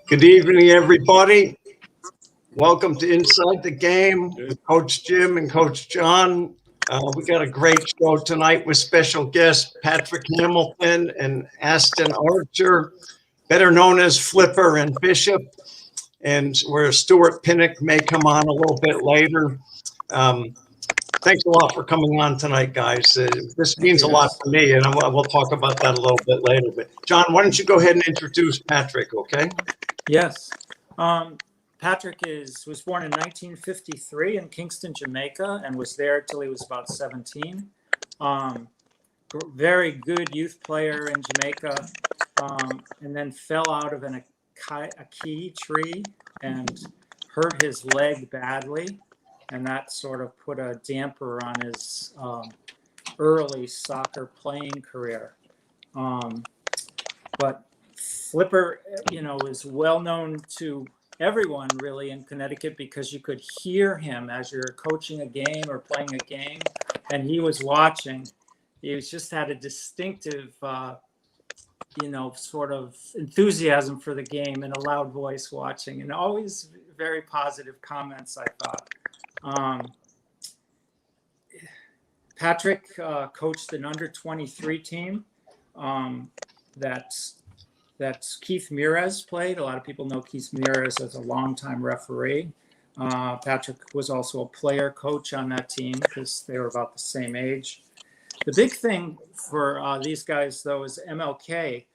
Good evening, everybody. Welcome to Inside the Game with Coach Jim and Coach John. We got a great show tonight with special guests Patrick Hamilton and Aston Archer, better known as Flipper and Bishop, and where Stuart Pinnock may come on a little bit later. Thanks a lot for coming on tonight, guys. This means a lot for me, and we'll talk about that a little bit later. But John, why don't you go ahead and introduce Patrick, okay? Yes. Patrick was born in 1953 in Kingston, Jamaica, and was there till he was about 17. Very good youth player in Jamaica, and then fell out of a key tree and hurt his leg badly, and that sort of put a damper on his early soccer playing career. But Flipper, is well known to everyone really in Connecticut because you could hear him as you're coaching a game or playing a game, and he was watching. He just had a distinctive, sort of enthusiasm for the game and a loud voice watching, and always very positive comments, I thought. Patrick coached an under-23 team that Keith Mures played. A lot of people know Keith Mures as a longtime referee. Patrick was also a player coach on that team because they were about the same age. The big thing for these guys, though, is MLK.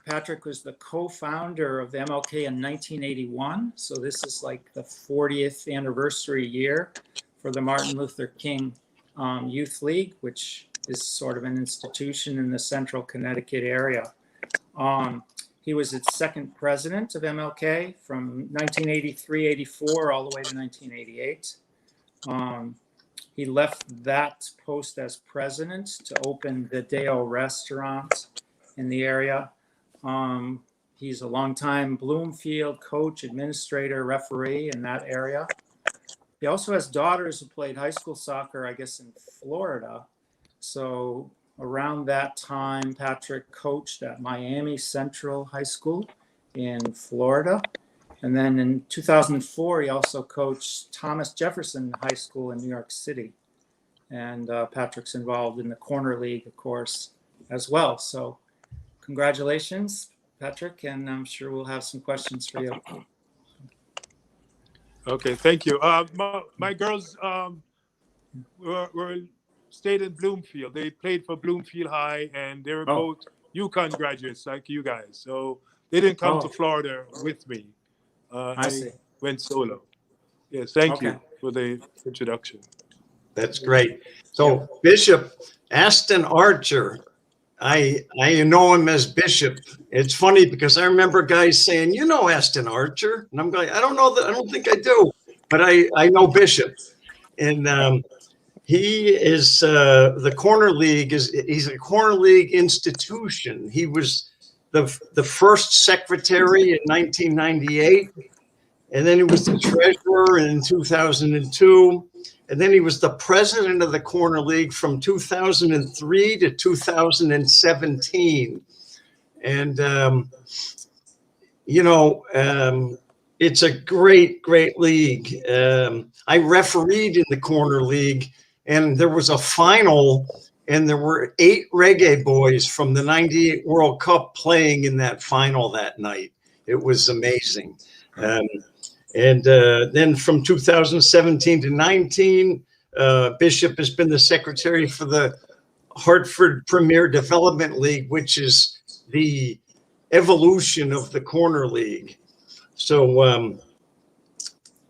Patrick was the co-founder of the MLK in 1981. So this is like the 40th anniversary year for the Martin Luther King Youth League, which is sort of an institution in the central Connecticut area. He was its second president of MLK from 1983-84 all the way to 1988. He left that post as president to open the Deo restaurant in the area. He's a longtime Bloomfield coach, administrator, referee in that area. He also has daughters who played high school soccer, I guess, in Florida. So around that time, Patrick coached at Miami Central High School in Florida. And then in 2004, he also coached Thomas Jefferson High School in New York City. And Patrick's involved in the Corner League, of course, as well. So congratulations, Patrick, and I'm sure we'll have some questions for you. Okay, thank you. My girls were stayed in Bloomfield. They played for Bloomfield High, and they were both UConn graduates like you guys. So they didn't come to Florida with me. I went solo. Yes, thank you for the introduction. That's great. So Bishop, Aston Archer, I know him as Bishop. It's funny because I remember guys saying, Aston Archer. And I'm going, I don't know that. I don't think I do. But I know Bishop. And he is the Corner League. He's a Corner League institution. He was the first secretary in 1998. And then he was the treasurer in 2002. And then he was the president of the Corner League from 2003 to 2017. And, it's a great, great league. I refereed in the Corner League, and there was a final, and there were 8 reggae boys from the 98 World Cup playing in that final that night. It was amazing. And then from 2017 to 19, Bishop has been the secretary for the Hartford Premier Development League, which is the evolution of the Corner League. So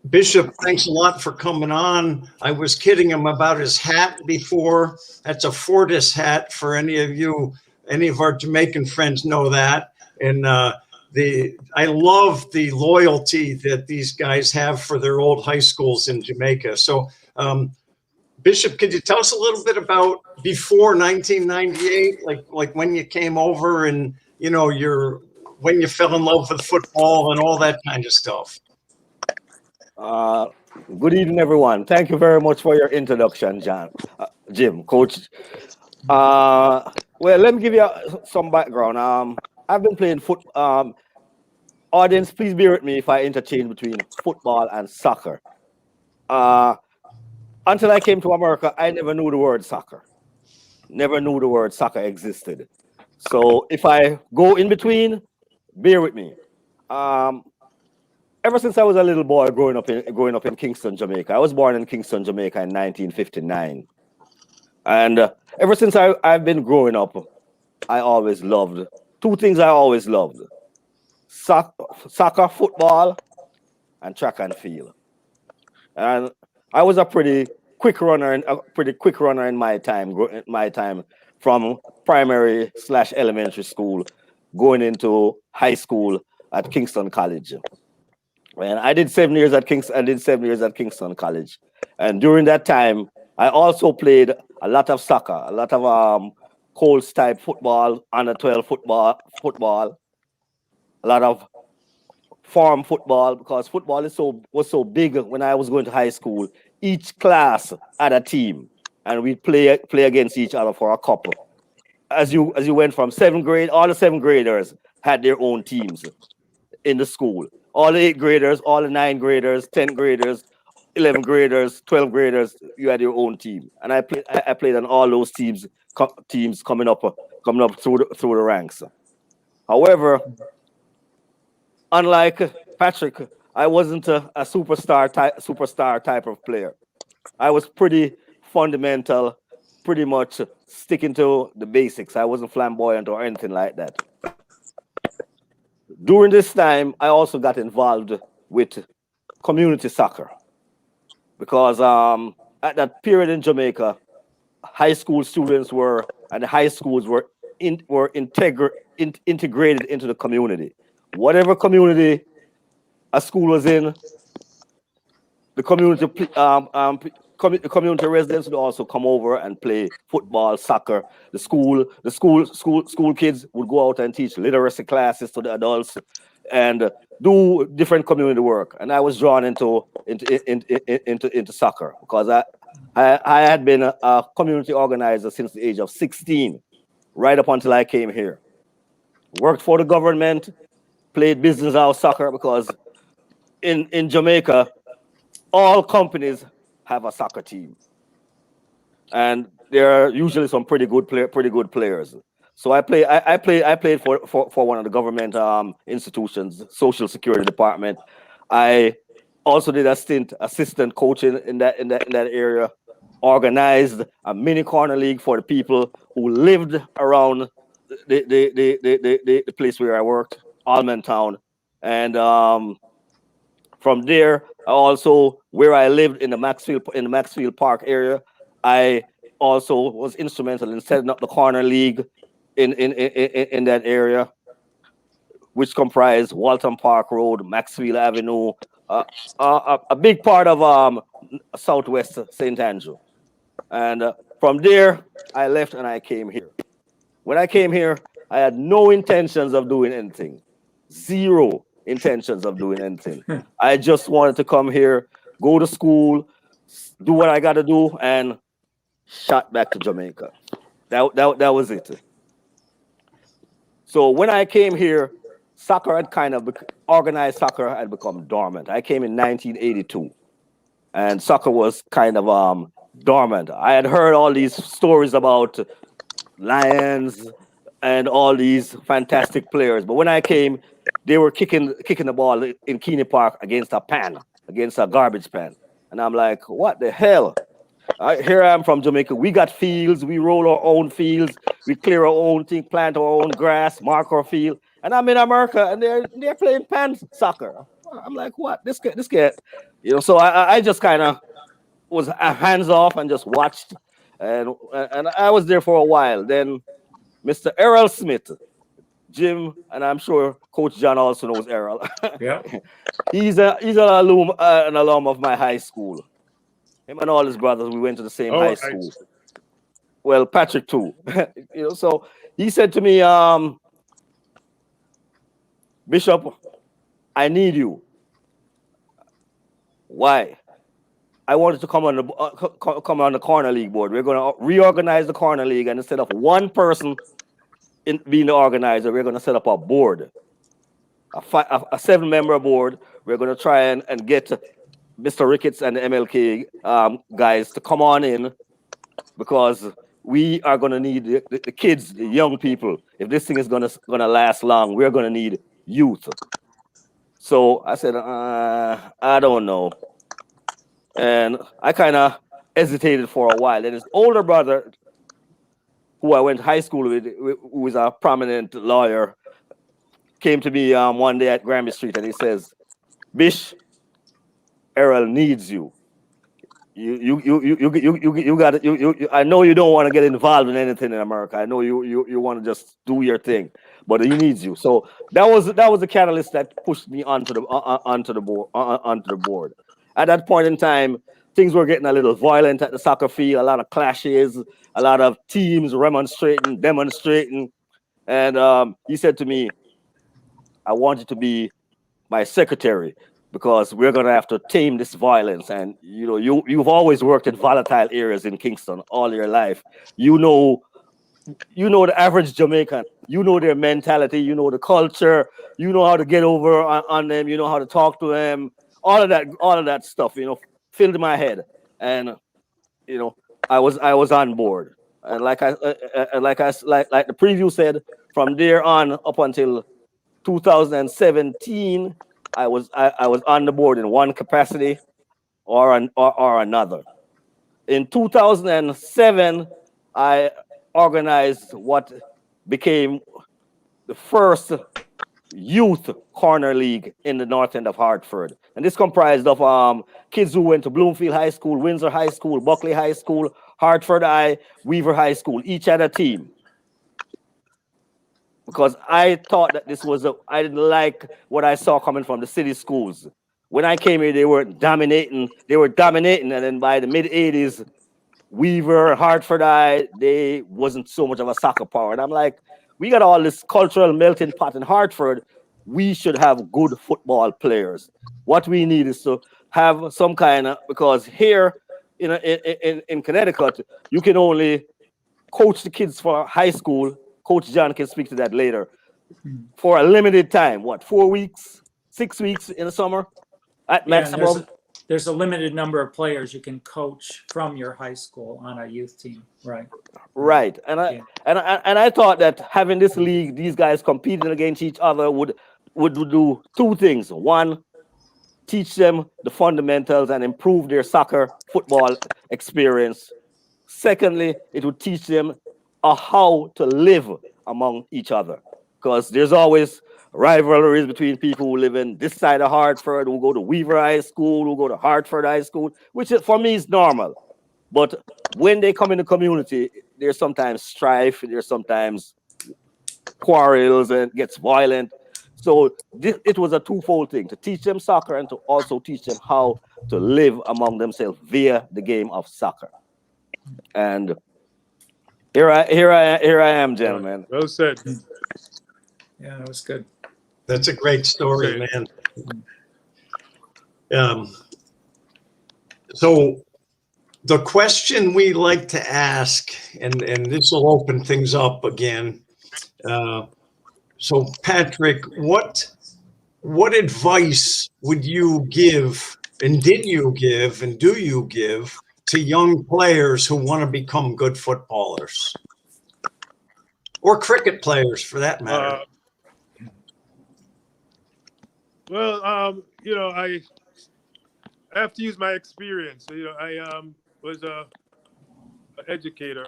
Bishop, thanks a lot for coming on. I was kidding him about his hat before. That's a Fortis hat for any of our Jamaican friends know that. And I love the loyalty that these guys have for their old high schools in Jamaica. So, Bishop, could you tell us a little bit about before 1998, like when you came over and when you fell in love with football and all that kind of stuff? Good evening, everyone. Thank you very much for your introduction, Jim, Coach. Well, let me give you some background. I've been playing foot. Audience, please bear with me if I interchange between football and soccer. Uh, until I came to America, I never knew the word soccer. Never knew the word soccer existed. So if I go in between, bear with me. Um, ever since I was a little boy growing up in Kingston, Jamaica. I was born in Kingston, Jamaica in 1959. And ever since I've been growing up, I always loved two things I always loved. Soccer, football, and track and field. And I was a pretty quick runner in my time from primary / elementary school, going into high school at Kingston College. And I did 7 years at Kingston College. And during that time, I also played a lot of soccer, a lot of Colts type football, under 12 football, a lot of farm football, because football was so big when I was going to high school. Each class had a team, and we play against each other for a couple. As you went from seventh grade, all the seventh graders had their own teams in the school. All the eighth graders, all the ninth graders, 10th graders, 11th graders, 12th graders, you had your own team. And I played on all those teams coming up through the ranks. However, unlike Patrick, I wasn't a superstar type of player. I was pretty fundamental, pretty much sticking to the basics. I wasn't flamboyant or anything like that. During this time, I also got involved with community soccer because at that period in Jamaica, high school students and the high schools were integrated into the community. Whatever community a school was in, the community residents would also come over and play football, soccer. The school kids would go out and teach literacy classes to the adults and do different community work. And I was drawn into soccer because I had been a community organizer since the age of 16, right up until I came here. Worked for the government, played business house soccer because in Jamaica, all companies have a soccer team, and there are usually some pretty good players. So I played for one of the government institutions, Social Security Department. I also did a stint assistant coaching in that area. Organized a mini corner league for the people who lived around the place where I worked, Almond Town, and from there, also where I lived in the Maxfield Park area, I also was instrumental in setting up the corner league in that area, which comprised Walton Park Road, Maxfield Avenue, a big part of Southwest St. Andrew. And from there, I left and I came here. When I came here, I had no intentions of doing anything. Zero intentions of doing anything. I just wanted to come here, go to school, do what I got to do, and shot back to Jamaica. That was it. So when I came here, organized soccer had become dormant. I came in 1982, and soccer was kind of dormant. I had heard all these stories about Lions and all these fantastic players, but when I came, they were kicking the ball in Keeney Park against a garbage pan. And I'm like, what the hell? Here I am from Jamaica. We got fields. We roll our own fields. We clear our own thing, plant our own grass, mark our field. And I'm in America, and they're playing pan soccer. I'm like, what? This guy, So I just kind of was hands off and just watched, and I was there for a while. Then Mr. Errol Smith, Jim, and I'm sure Coach John also knows Errol. Yeah. He's an alum of my high school. Him and all his brothers, we went to the same high school. Well, Patrick too. So he said to me, Bishop, I need you. Why? I wanted to come on the corner league board. We're going to reorganize the corner league, and instead of one person being the organizer, we're going to set up a board, a 7-member board. We're going to try and get Mr. Ricketts and the MLK guys to come on in, because we are going to need the kids, the young people. If this thing is going to last long, we're going to need youth. So I said, I don't know. And I kind of hesitated for a while. And his older brother, who I went to high school with, who was a prominent lawyer, came to me one day at Granby Street, and he says, Bish, Errol needs you. You got it. I know you don't want to get involved in anything in America. I know you want to just do your thing, but he needs you. So that was the catalyst that pushed me onto the board. At that point in time, things were getting a little violent at the soccer field. A lot of clashes, a lot of teams demonstrating, and he said to me, "I want you to be my secretary, because we're going to have to tame this violence. And you've always worked in volatile areas in Kingston all your life. You know the average Jamaican. You know their mentality. You know the culture. You know how to get over on them. You know how to talk to them. All of that stuff. Filled my head, and I was on board. And like the preview said, from there on up until 2017. I was on the board in one capacity or another. In 2007, I organized what became the first youth corner league in the north end of Hartford. And this comprised of kids who went to Bloomfield High School, Windsor High School, Buckley High School, Hartford High, Weaver High School. Each had a team. Because I thought that I didn't like what I saw coming from the city schools. When I came here, they were dominating, and then by the mid-'80s, Weaver, Hartford High, they wasn't so much of a soccer power. And I'm like, we got all this cultural melting pot in Hartford. We should have good football players. What we need is to have some kind of, because here in Connecticut, you can only coach the kids for high school. Coach John can speak to that later. For a limited time, 4 weeks, 6 weeks in the summer at maximum? There's a limited number of players you can coach from your high school on a youth team, right? Right. And I thought that having this league, these guys competing against each other would do two things. One, teach them the fundamentals and improve their football experience. Secondly, it would teach them how to live among each other, because there's always rivalries between people who live in this side of Hartford, who go to Weaver High School, who go to Hartford High School, which for me is normal. But when they come in the community, there's sometimes strife, there's sometimes quarrels, and it gets violent. So it was a twofold thing, to teach them soccer and to also teach them how to live among themselves via the game of soccer. And here I am, gentlemen. Well said. Yeah, that was good. That's a great story, man. So the question we like to ask, and this will open things up again. So Patrick, what advice would you give, and did you give, and do you give to young players who want to become good footballers, or cricket players for that matter? I have to use my experience. I was an educator.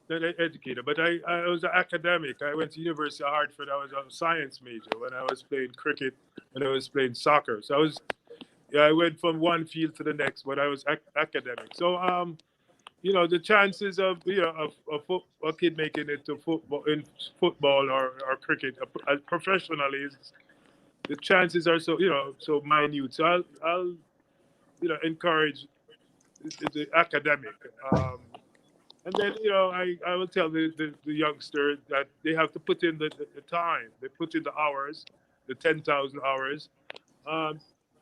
Not an educator, but I was an academic. I went to University of Hartford. I was a science major when I was playing cricket and I was playing soccer. So I went from one field to the next, but I was academic. So the chances of a kid making it to football or cricket professionally is, the chances are so minute. So I'll encourage the academic, and then I will tell the youngster that they have to put in the time. They put in the hours, the 10,000 hours.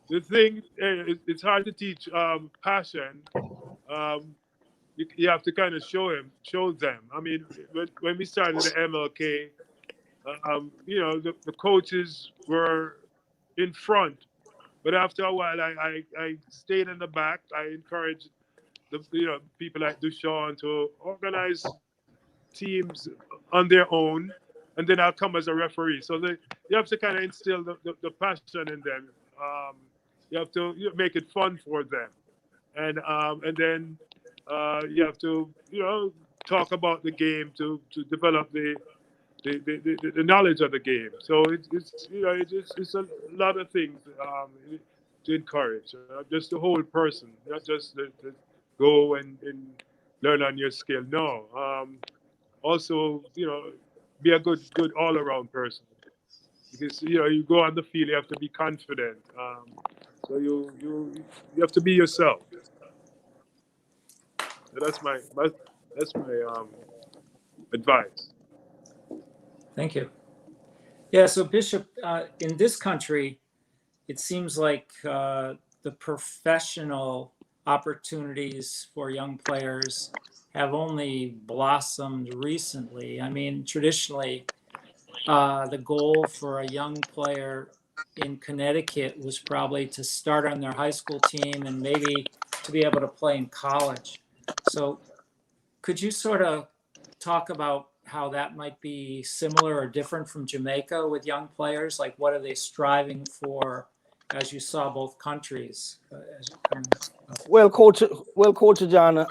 the thing, it's hard to teach passion. You have to kind of show them. I mean, when we started the MLK, the coaches were in front, but after a while, I stayed in the back. I encouraged the people like Dushan to organize teams on their own, and then I'll come as a referee. So you have to kind of instill the passion in them. You have to make it fun for them, and then you have to talk about the game to develop the knowledge of the game. So it's a lot of things to encourage, just the whole person, not just the go and learn on your skill. No, also be a good all around person, because you go on the field, you have to be confident. So you have to be yourself. So that's my advice. Thank you. Yeah, so Bishop, in this country, it seems like the professional opportunities for young players have only blossomed recently. I mean, traditionally, the goal for a young player in Connecticut was probably to start on their high school team and maybe to be able to play in college. So could you sort of talk about how that might be similar or different from Jamaica with young players? Like, what are they striving for, as you saw both countries? Well, Coach John,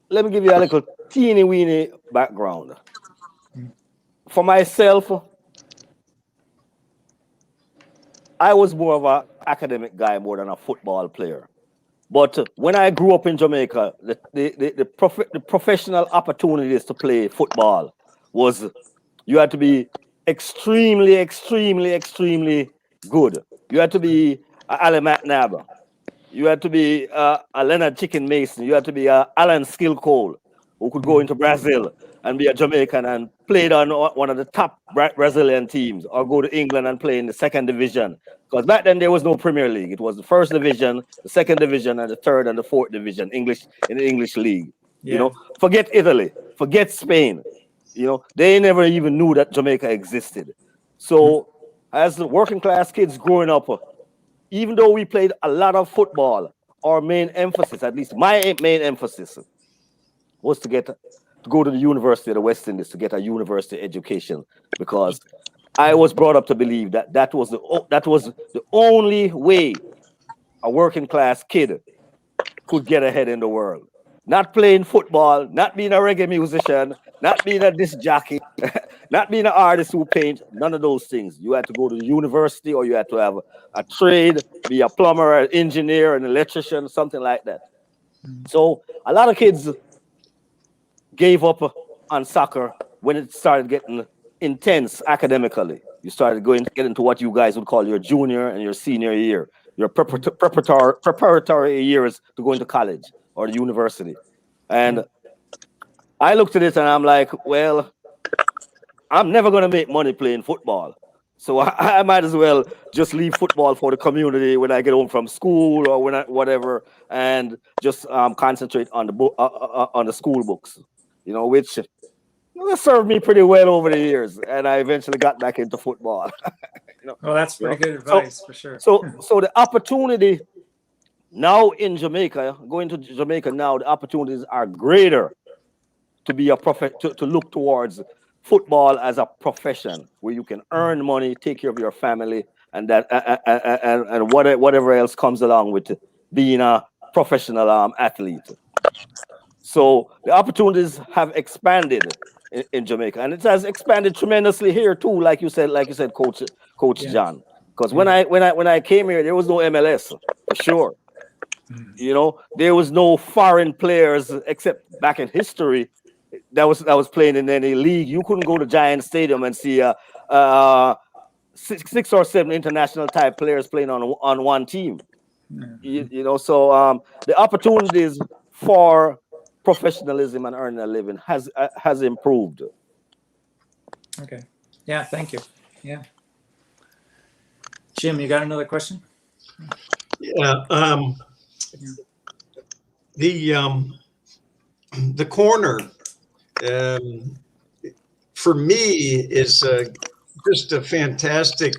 let me give you a little teeny weeny background. For myself, I was more of an academic guy more than a football player. But when I grew up in Jamaica, the professional opportunities to play football was, you had to be extremely, extremely, extremely good. You had to be Ali McNabb. You had to be a Leonard Chicken Mason. You had to be a Alan Skillcole, who could go into Brazil and be a Jamaican and played on one of the top Brazilian teams, or go to England and play in the second division. Because back then there was no Premier League. It was the first division, the second division, and the third and the fourth division in the English league. Yeah. Forget Italy, forget Spain. They never even knew that Jamaica existed. So as the working class kids growing up, even though we played a lot of football, our main emphasis, at least my main emphasis, was to go to the University of the West Indies to get a university education, because I was brought up to believe that was the only way a working class kid could get ahead in the world. Not playing football, not being a reggae musician, not being a disc jockey, not being an artist who paint, none of those things. You had to go to the university, or you had to have a trade, be a plumber, an engineer, an electrician, something like that. So a lot of kids gave up on soccer when it started getting intense academically. You started get into what you guys would call your junior and your senior year, your preparatory years to go into college or the university. And I looked at it and I'm like, well, I'm never going to make money playing football. So I might as well just leave football for the community when I get home from school or whatever, and just concentrate on the school books, which served me pretty well over the years. And I eventually got back into football. Well, that's pretty good advice, for sure. So the opportunity now in Jamaica, going to Jamaica now, the opportunities are greater to be to look towards football as a profession where you can earn money, take care of your family, and whatever else comes along with being a professional athlete. So the opportunities have expanded in Jamaica, and it has expanded tremendously here too. Like you said, Coach John. Because when I came here, there was no MLS for sure. There was no foreign players except back in history that was playing in any league. You couldn't go to Giant Stadium and see 6 or 7 international type players playing on one team. So the opportunities for professionalism and earning a living has improved. Okay. Yeah, thank you. Yeah. Jim, you got another question? Yeah. The corner for me is just a fantastic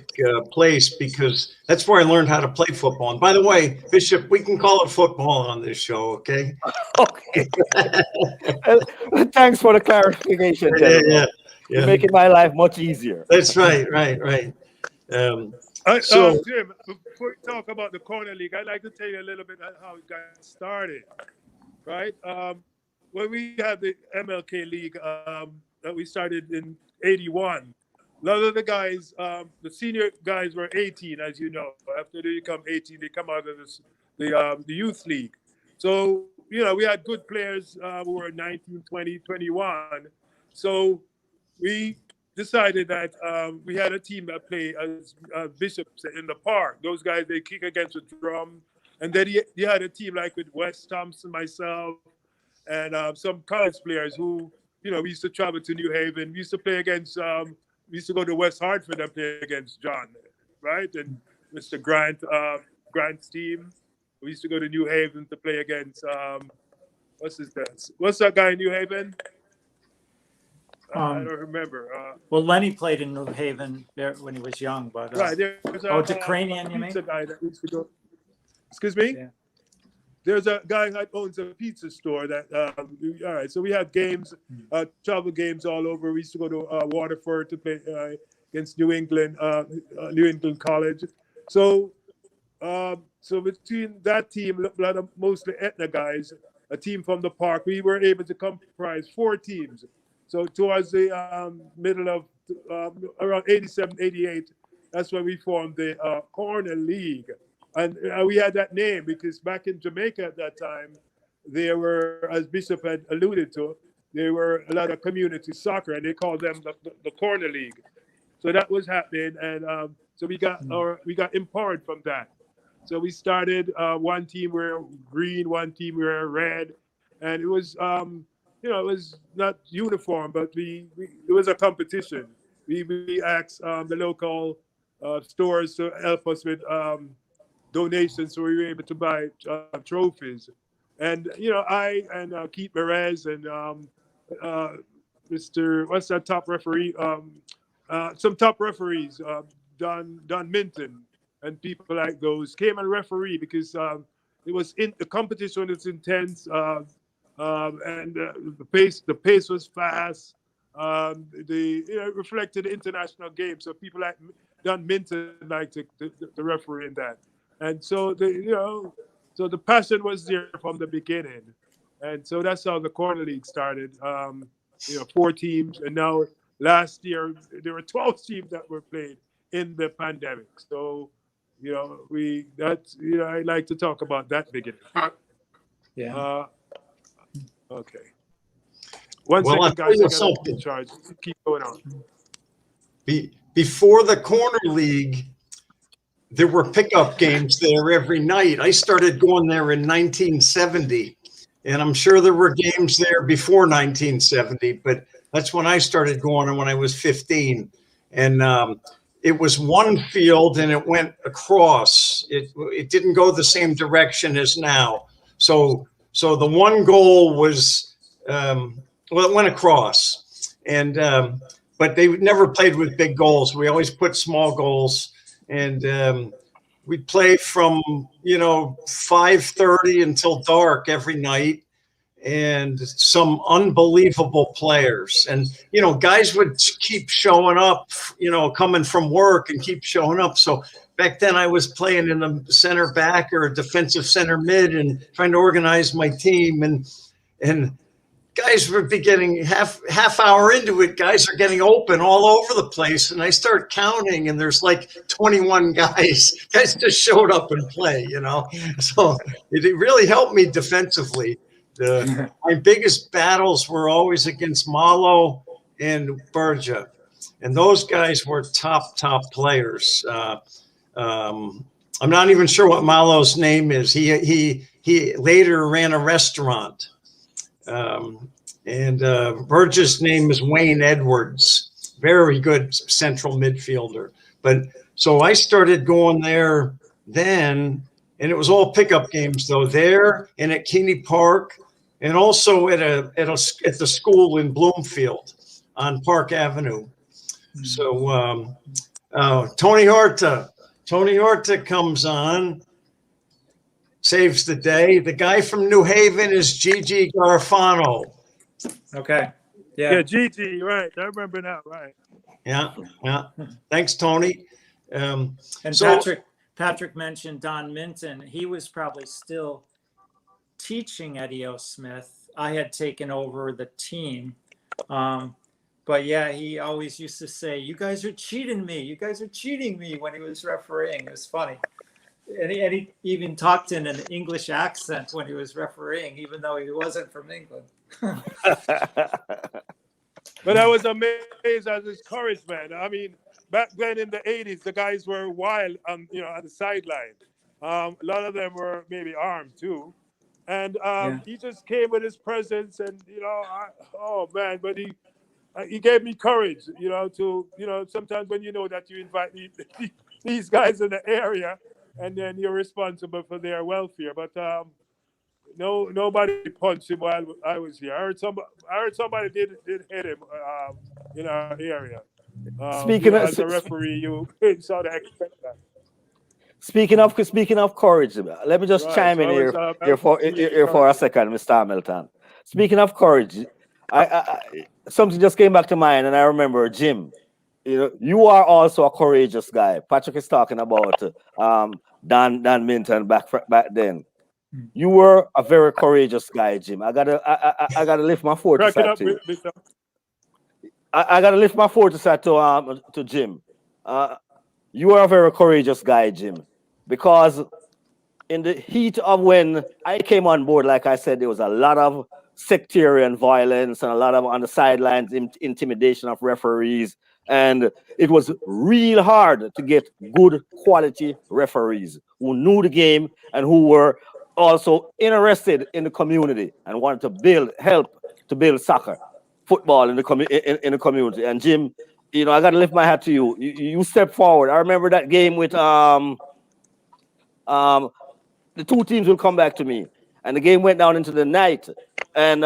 place because that's where I learned how to play football. And by the way, Bishop, we can call it football on this show, okay? Okay. Thanks for the clarification, gentlemen. You're making my life much easier. That's right. So, Jim, before we talk about the corner league, I'd like to tell you a little bit how it got started. Right? When we had the MLK league that we started in '81, a lot of the guys, the senior guys were 18, as you know. After they become 18, they come out of the youth league. So, you know, we had good players who were 19, 20, 21. So we decided that we had a team that played as bishops in the park. Those guys, they kick against the drum. And then he had a team like with Wes Thompson, myself, and some college players who, you know, we used to travel to New Haven. We used to play against, we used to go to West Hartford and play against John, right? And Mr. Grant's team. We used to go to New Haven to play against, what's that guy in New Haven? I don't remember. Well, Lenny played in New Haven there when he was young, but right, there's Ukrainian, you mean? Guy that used to go. Excuse me? Yeah. There's a guy that owns a pizza store that, all right, so we had games, travel games all over. We used to go to Waterford to play against New England College. So between that team, a lot of mostly Etna guys, a team from the park, we were able to comprise 4 teams. So towards the middle of, around 87, 88, that's when we formed the Corner League. And we had that name because back in Jamaica at that time, there were, as Bishop had alluded to, there were a lot of community soccer, and they called them the Corner League. So that was happening, and so we got empowered from that. So we started one team were green, one team were red, and it was you know, it was not uniform, but it was a competition. We asked the local stores to help us with donations, so we were able to buy trophies. And you know, I and Keith Perez and Mr. What's that top referee? Some top referees, Don Minton, and people like those came and referee because it was the competition was intense, and the pace was fast. It reflected the international game, so people like Don Minton liked the referee in that. And so so the passion was there from the beginning, and so that's how the Corner League started. 4 teams, and now last year there were 12 teams that were played in the pandemic. So, I like to talk about that beginning. Yeah. Okay. One well, second, guys. I gotta be in charge. Keep going on. Before the Corner League, there were pickup games there every night. I started going there in 1970, and I'm sure there were games there before 1970, but that's when I started going, and when I was 15. And it was one field, and it went across. It didn't go the same direction as now. So the one goal was, it went across, and but they never played with big goals. We always put small goals. And we'd play from 5:30 until dark every night, and some unbelievable players. And guys would keep showing up, coming from work and keep showing up. So back then I was playing in the center back or defensive center mid and trying to organize my team. And guys were beginning half hour into it. Guys are getting open all over the place, and I start counting, and there's like 21 guys. Guys just showed up and play, So it really helped me defensively. My biggest battles were always against Malo and Berja, and those guys were top players. I'm not even sure what Malo's name is. He later ran a restaurant. And Burgess' name is Wayne Edwards, very good central midfielder. But so I started going there then, and it was all pickup games though, there and at Keeney Park, and also at the school in Bloomfield on Park Avenue. So Tony Horta comes on, saves the day. The guy from New Haven is Gigi Garfano. Okay. Yeah, Gigi, right. I remember now, right. Yeah. Thanks, Tony. And so, Patrick mentioned Don Minton. He was probably still teaching at E.O. Smith. I had taken over the team. But yeah, he always used to say, "You guys are cheating me. You guys are cheating me," when he was refereeing. It was funny. And he even talked in an English accent when he was refereeing, even though he wasn't from England. But I was amazed at his courage, man. I mean, back then in the 80s, the guys were wild on the sideline. A lot of them were maybe armed too. And he just came with his presence, and but he gave me courage, sometimes when you know that you invite these guys in the area, and then you're responsible for their welfare. But nobody punched him while I was here. I heard somebody did hit him in our area. Speaking as a referee, you sort of expect that. Speaking of courage, let me just chime in here for a second, Mr. Hamilton. Speaking of courage, I something just came back to mind, and I remember Jim. You are also a courageous guy. Patrick is talking about Dan Minton back then. You were a very courageous guy, Jim. I gotta lift my fortress hat to you. I gotta lift my fortress hat to Jim. You are a very courageous guy, Jim, because in the heat of when I came on board, like I said, there was a lot of sectarian violence and a lot of on the sidelines intimidation of referees, and it was real hard to get good quality referees who knew the game and who were also interested in the community and wanted to help to build soccer, football in the community. And Jim, I got to lift my hat to you. You stepped forward. I remember that game with the two teams will come back to me, and the game went down into the night, and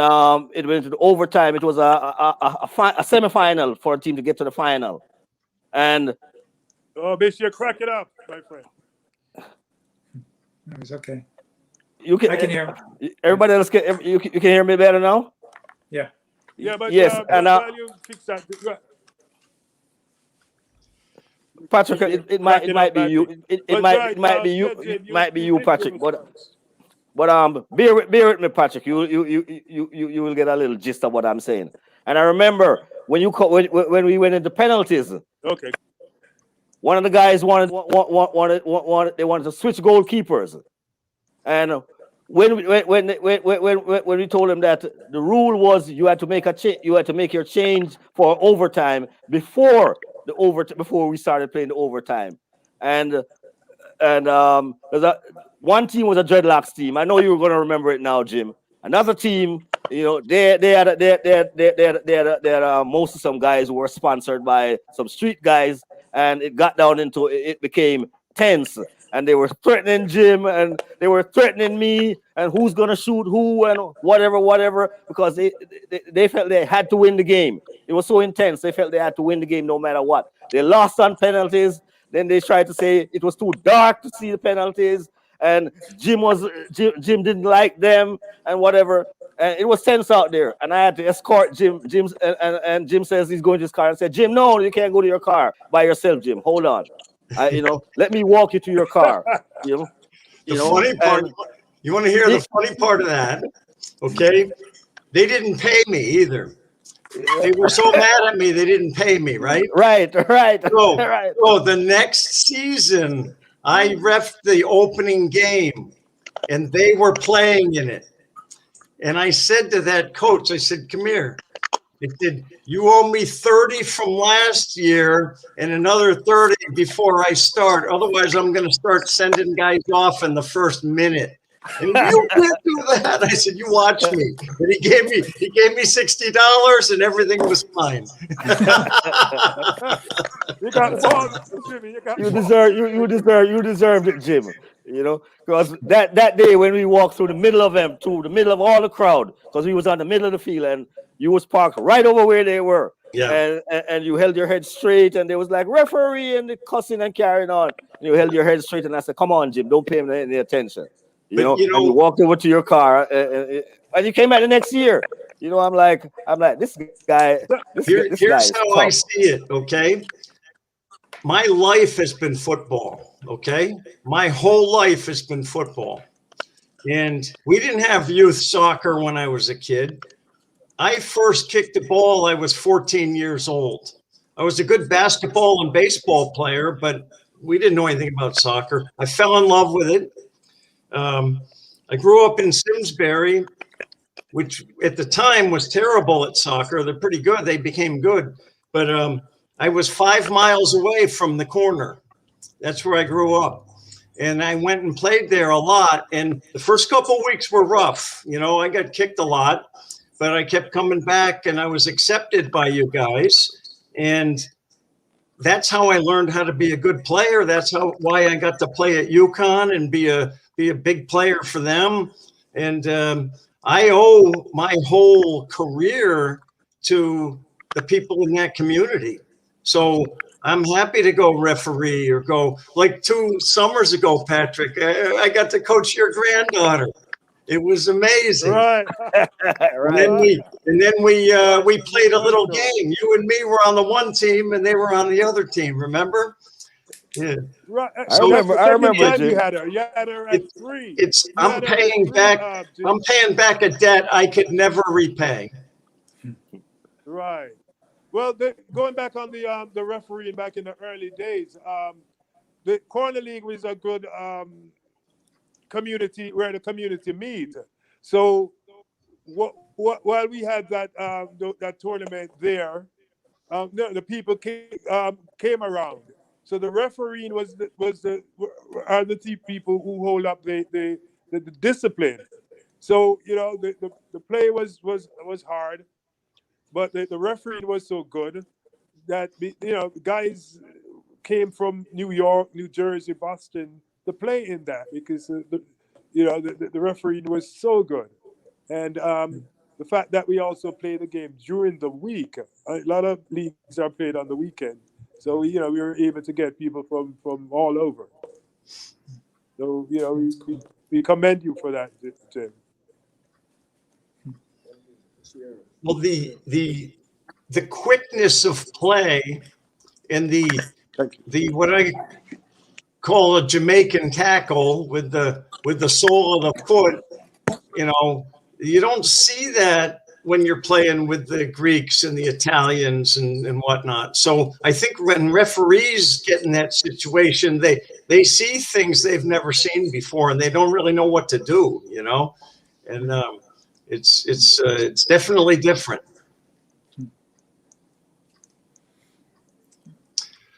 it went into overtime. It was a semi-final for a team to get to the final, and bitch, you crack it up, my friend. It was okay. I can hear him. Everybody else you can hear me better now? Yeah. Yeah, but yes, and you fix that. Patrick, it might be you. It might be you, Patrick. But bear with me, Patrick. You will get a little gist of what I'm saying. And I remember when we went into penalties. Okay. One of the guys wanted to switch goalkeepers, and when we told him that the rule was you had to make your change for overtime before we started playing the overtime, and one team was a dreadlocks team. I know you're going to remember it now, Jim. Another team, they had most of some guys who were sponsored by some street guys, and it became tense. And they were threatening Jim, and they were threatening me, and who's gonna shoot who, and whatever, because they felt they had to win the game. It was so intense. They felt they had to win the game no matter what. They lost on penalties. Then they tried to say it was too dark to see the penalties, and Jim didn't like them, and whatever. And it was tense out there, and I had to escort Jim. And Jim says he's going to his car, and said, "Jim, no, you can't go to your car by yourself, Jim. Hold on. Let me walk you to your car." Funny part. You want to hear the funny part of that? Okay, they didn't pay me either. They were so mad at me they didn't pay me. Right. So the next season, I reffed the opening game, and they were playing in it. And I said to that coach, I said, "Come here." I said, "You owe me 30 from last year and another 30 before I start. Otherwise, I'm going to start sending guys off in the first minute." And you can't do that. I said, you watch me. And he gave me $60 and everything was fine. You got balls, Jimmy. You got You balls. deserved it, Jim. You know, because that day when we walked through the middle of them, to the middle of all the crowd, because we was on the middle of the field and you was parked right over where they were. Yeah. And you held your head straight and there was like referee and the cussing and carrying on. And you held your head straight and I said, come on, Jim, don't pay him any attention. You know, and you walked over to your car and you came back the next year. You know, I'm like, this guy. Here's how I see it. Okay. My life has been football. Okay. My whole life has been football. And we didn't have youth soccer when I was a kid. I first kicked the ball, I was 14 years old. I was a good basketball and baseball player, but we didn't know anything about soccer. I fell in love with it. I grew up in Simsbury, which at the time was terrible at soccer. They're pretty good. They became good. But I was 5 miles away from the corner. That's where I grew up. And I went and played there a lot. And the first couple of weeks were rough. You know, I got kicked a lot. But I kept coming back and I was accepted by you guys. And that's how I learned how to be a good player. That's why I got to play at UConn and be a big player for them. And I owe my whole career to the people in that community. So I'm happy to go referee or go like 2 summers ago, Patrick, I got to coach your granddaughter. It was amazing. Right. And then we played a little game. You and me were on the one team, and they were on the other team. Remember? Yeah. Right. I remember. You had her at 3. I'm paying back. I'm paying back a debt I could never repay. Right. Well, going back on the refereeing back in the early days, the corner league was a good community where the community meet. So while we had that tournament there, the people came around. So the refereeing are the people who hold up the discipline. So you know the play was hard, but the refereeing was so good that guys came from New York, New Jersey, Boston to play in that because the refereeing was so good, and the fact that we also play the game during the week. A lot of leagues are played on the weekend, so we were able to get people from all over. So we commend you for that, Jim. Well, the quickness of play and the what I call a Jamaican tackle with the sole of the foot, you don't see that when you're playing with the Greeks and the Italians and whatnot. So I think when referees get in that situation, they see things they've never seen before and they don't really know what to do, and it's definitely different.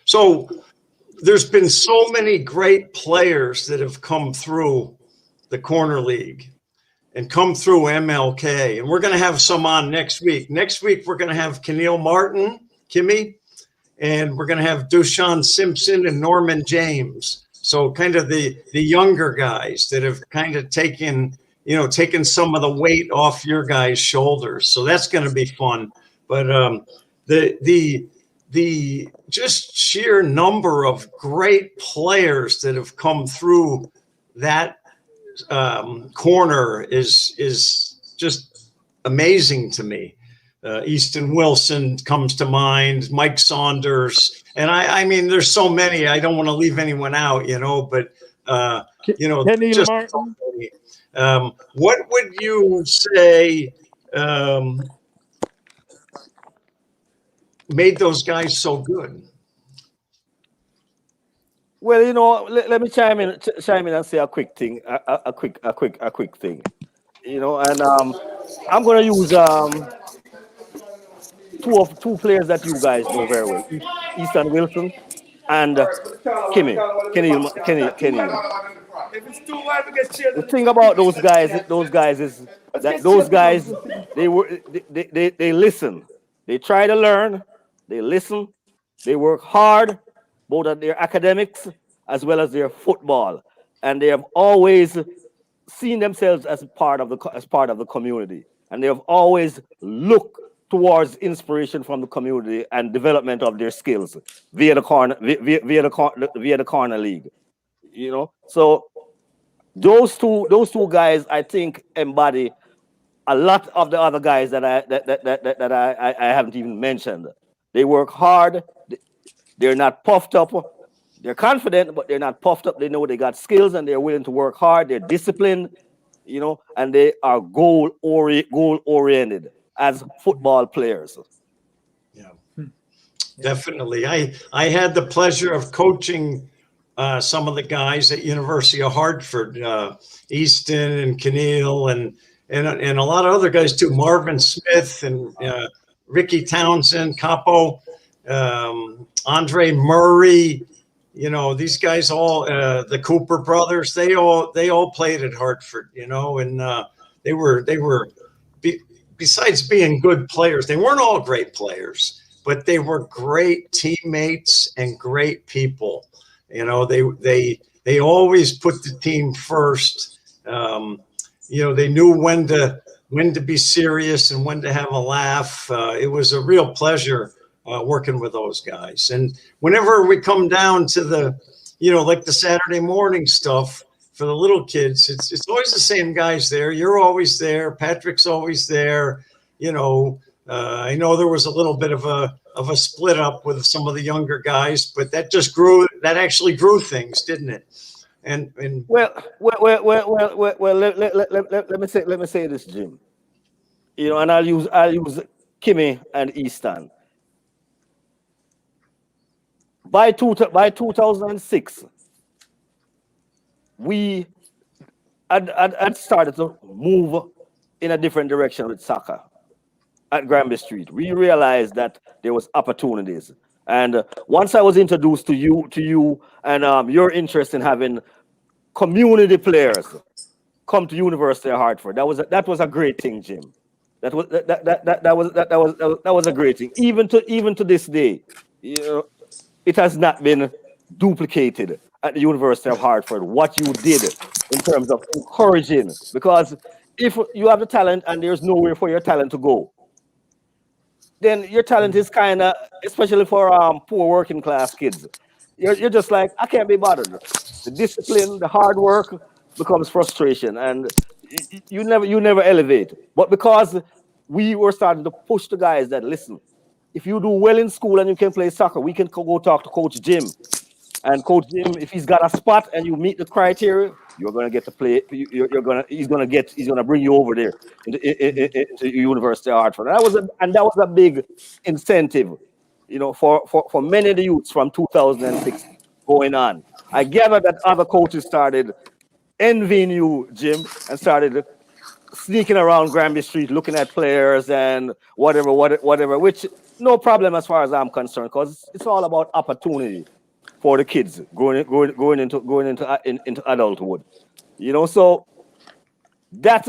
So there's been so many great players that have come through the Corner League and come through MLK. And we're going to have some on next week. Next week, we're going to have Keneal Martin, Kimmy, and we're going to have Dushan Simpson and Norman James. So kind of the younger guys that have kind of taken some of the weight off your guys' shoulders. So that's going to be fun. But the just sheer number of great players that have come through that corner is just amazing to me. Easton Wilson comes to mind, Mike Saunders, and I mean there's so many. I don't want to leave anyone out, but just so many. What would you say made those guys so good? Well, let me chime in and say a quick thing, a quick thing, and I'm gonna use two players that you guys know very well, Easton Wilson and Kenny. The thing about those guys is that those guys they listen, they try to learn, they listen, they work hard, both at their academics as well as their football, and they have always seen themselves as part of the community, and they have always looked towards inspiration from the community and development of their skills via the corner league. You know, so those two guys, I think, embody a lot of the other guys that I haven't even mentioned. They work hard. They're not puffed up. They're confident, but they're not puffed up. They know they got skills and they're willing to work hard. They're disciplined, you know, and they are goal oriented as football players. Yeah, definitely. I had the pleasure of coaching some of the guys at University of Hartford, Easton and Keneal, and a lot of other guys too. Marvin Smith and Ricky Townsend, Capo, Andre Murray. You know, these guys all, the Cooper brothers, they all played at Hartford. You know, and they were besides being good players, they weren't all great players, but they were great teammates and great people. You know, they always put the team first. You know, they knew when to be serious and when to have a laugh. It was a real pleasure working with those guys. And whenever we come down to the, you know, like the Saturday morning stuff for the little kids, it's always the same guys there. You're always there. Patrick's always there. You know, I know there was a little bit of a split up with some of the younger guys, but that just grew. That actually grew things, didn't it? And well. Let me say this, Jim. You know, and I'll use Kimmy and Easton. By 2006, we had started to move in a different direction with soccer at Granby Street. We realized that there was opportunities, and once I was introduced to you and your interest in having community players come to University of Hartford, that was a great thing, Jim. That was a great thing. Even to this day, you know, it has not been duplicated at the University of Hartford, what you did in terms of encouraging, because if you have the talent and there's nowhere for your talent to go, then your talent is kind of, especially for poor working class kids, you're just like, I can't be bothered. The discipline, the hard work becomes frustration, and you never elevate. But because we were starting to push the guys that, listen, if you do well in school and you can play soccer, we can go talk to Coach Jim. And Coach Jim, if he's got a spot and you meet the criteria, you're gonna get to play. He's gonna bring you over there into University of Hartford. And that was a big incentive, you know, for many of the youths from 2006 going on. I gather that other coaches started envying you, Jim, and started sneaking around Granby Street looking at players and whatever, which no problem as far as I'm concerned, because it's all about opportunity for the kids going into adulthood, you know. So that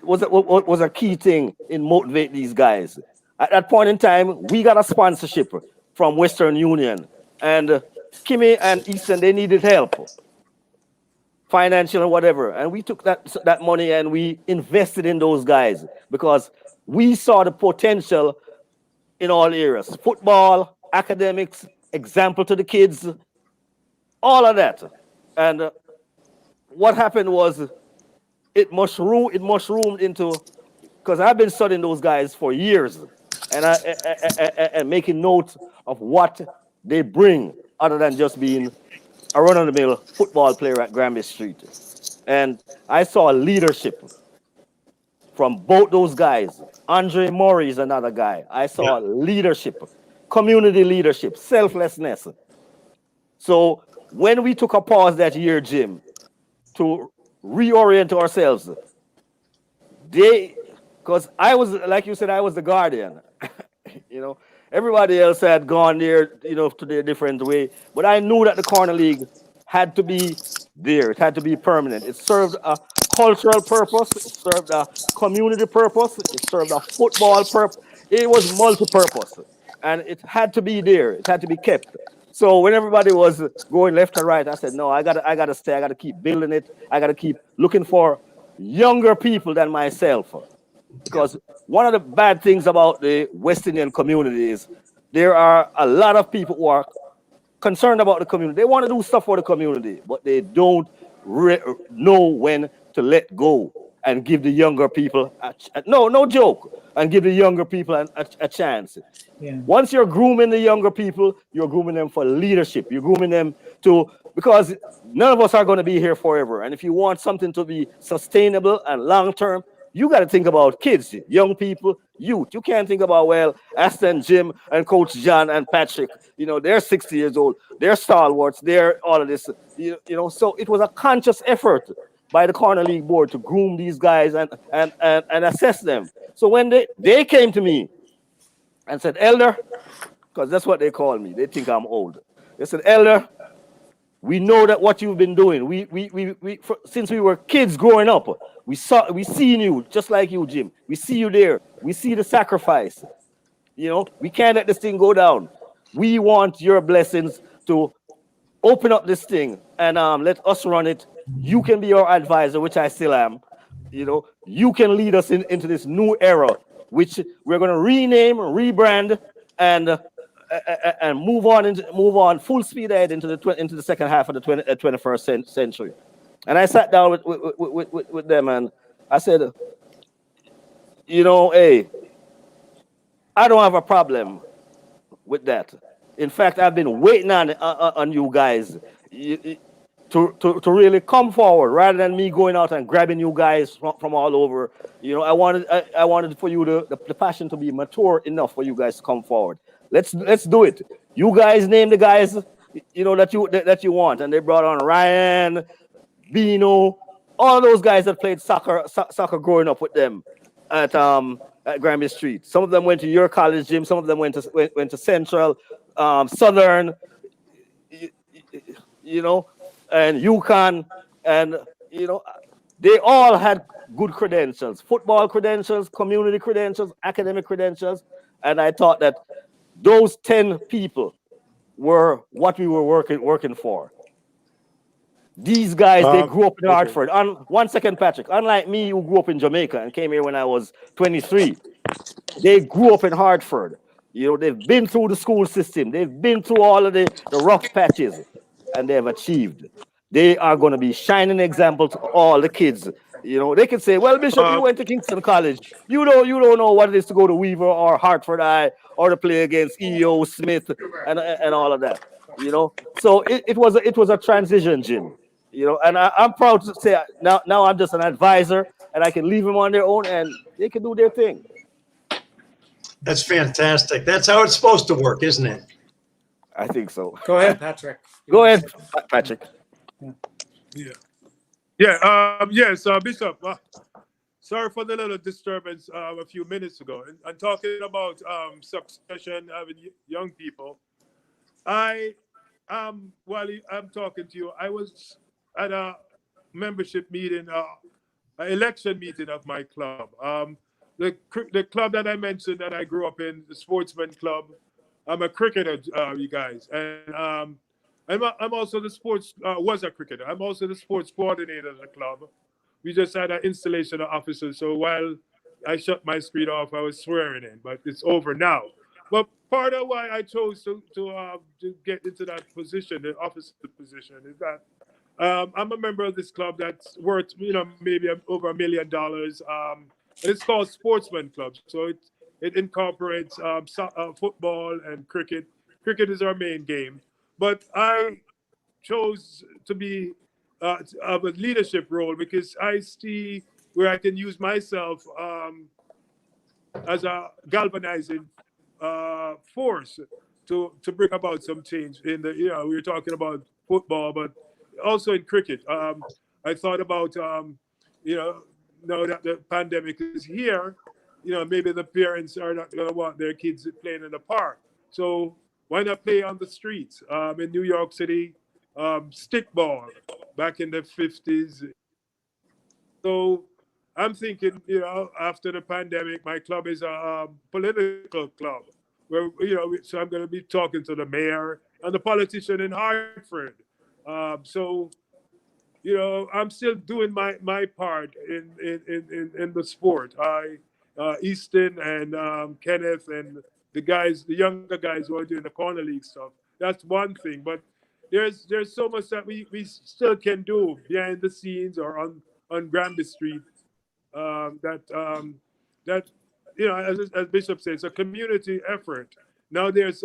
was a key thing in motivate these guys. At that point in time, we got a sponsorship from Western Union, and Kimmy and Easton, they needed help, financial and whatever, and we took that money and we invested in those guys because we saw the potential in all areas: football, academics, example to the kids, all of that. And what happened was it mushroomed into, because I've been studying those guys for years, and and making notes of what they bring other than just being a run-of-the-mill football player at Granby Street. And I saw leadership from both those guys. Andre Murray is another guy. I saw leadership, community leadership, selflessness. So when we took a pause that year, Jim, to reorient ourselves, because I was, like you said, I was the guardian. You know, everybody else had gone there, you know, to their different way. But I knew that the corner league had to be there. It had to be permanent. It served a cultural purpose. It served a community purpose. It served a football purpose. It was multi-purpose, and it had to be there. It had to be kept. So when everybody was going left and right, I said, no, I gotta stay. I gotta keep building it. I gotta keep looking for younger people than myself. Because one of the bad things about the West Indian community is there are a lot of people who are concerned about the community. They want to do stuff for the community, but they don't know when to let go and give the younger people no joke, and give the younger people a chance. Yeah. Once you're grooming the younger people, you're grooming them for leadership. You're grooming them because none of us are going to be here forever. And if you want something to be sustainable and long term, you got to think about kids, young people, youth. You can't think about, well, Aston, Jim, and Coach John and Patrick. They're 60 years old. They're stalwarts. They're all of this. So it was a conscious effort by the Corner League board to groom these guys and assess them. So when they came to me and said, Elder, because that's what they call me. They think I'm old. They said, Elder, we know that what you've been doing. Since we were kids growing up, we seen you just like you, Jim. We see you there. We see the sacrifice. We can't let this thing go down. We want your blessings to open up this thing and let us run it. You can be our advisor, which I still am. You can lead us into this new era, which we're going to rename, rebrand, and move on full speed ahead into the second half of the 21st century. And I sat down with them and I said, hey, I don't have a problem with that. In fact, I've been waiting on you guys to really come forward rather than me going out and grabbing you guys from all over. I wanted for you the passion to be mature enough for you guys to come forward. Let's do it. You guys name the guys that you want, and they brought on Ryan, Bino, all those guys that played soccer growing up with them at Granby Street. Some of them went to your college, Jim. Some of them went to Central, Southern, and UConn, and they all had good credentials, football credentials, community credentials, academic credentials, and I thought that those 10 people were what we were working for. These guys, they grew up in Hartford. One second, Patrick. Unlike me, who grew up in Jamaica and came here when I was 23, they grew up in Hartford. They've been through the school system. They've been through all of the rough patches, and they've achieved. They are going to be shining examples to all the kids. They can say, well, Bishop, you went to Kingston College. You don't know what it is to go to Weaver or Hartford High or to play against E.O. Smith and all of that. So it was a transition, Jim. And I'm proud to say now I'm just an advisor and I can leave them on their own and they can do their thing. That's fantastic. That's how it's supposed to work, isn't it? I think so. Go ahead, Patrick. Go ahead, Patrick. Yes, Bishop. Sorry for the little disturbance a few minutes ago. And talking about succession, having young people, while I'm talking to you, I was at a membership meeting, an election meeting of my club. The club that I mentioned that I grew up in, the Sportsman Club. I'm a cricketer, you guys, and I'm also was a cricketer. I'm also the sports coordinator of the club. We just had an installation of officers, so while I shut my screen off, I was swearing in, but it's over now. But part of why I chose to get into that position, the officer position, is that I'm a member of this club that's worth, maybe over $1 million. And it's called Sportsman Club, so it incorporates football and cricket. Cricket is our main game, but I chose to be of a leadership role because I see where I can use myself as a galvanizing force to bring about some change in the. We were talking about football, but also in cricket. I thought about now that the pandemic is here, maybe the parents are not going to want their kids playing in the park. So why not play on the streets? In New York City, stickball back in the 50s. So I'm thinking, after the pandemic, my club is a political club where, so I'm going to be talking to the mayor and the politician in Hartford. So, I'm still doing my part in the sport. Easton and Kenneth and the younger guys who are doing the corner league stuff. That's one thing, but there's so much that we still can do behind the scenes or on Granby Street. That as Bishop says, it's a community effort. Now there's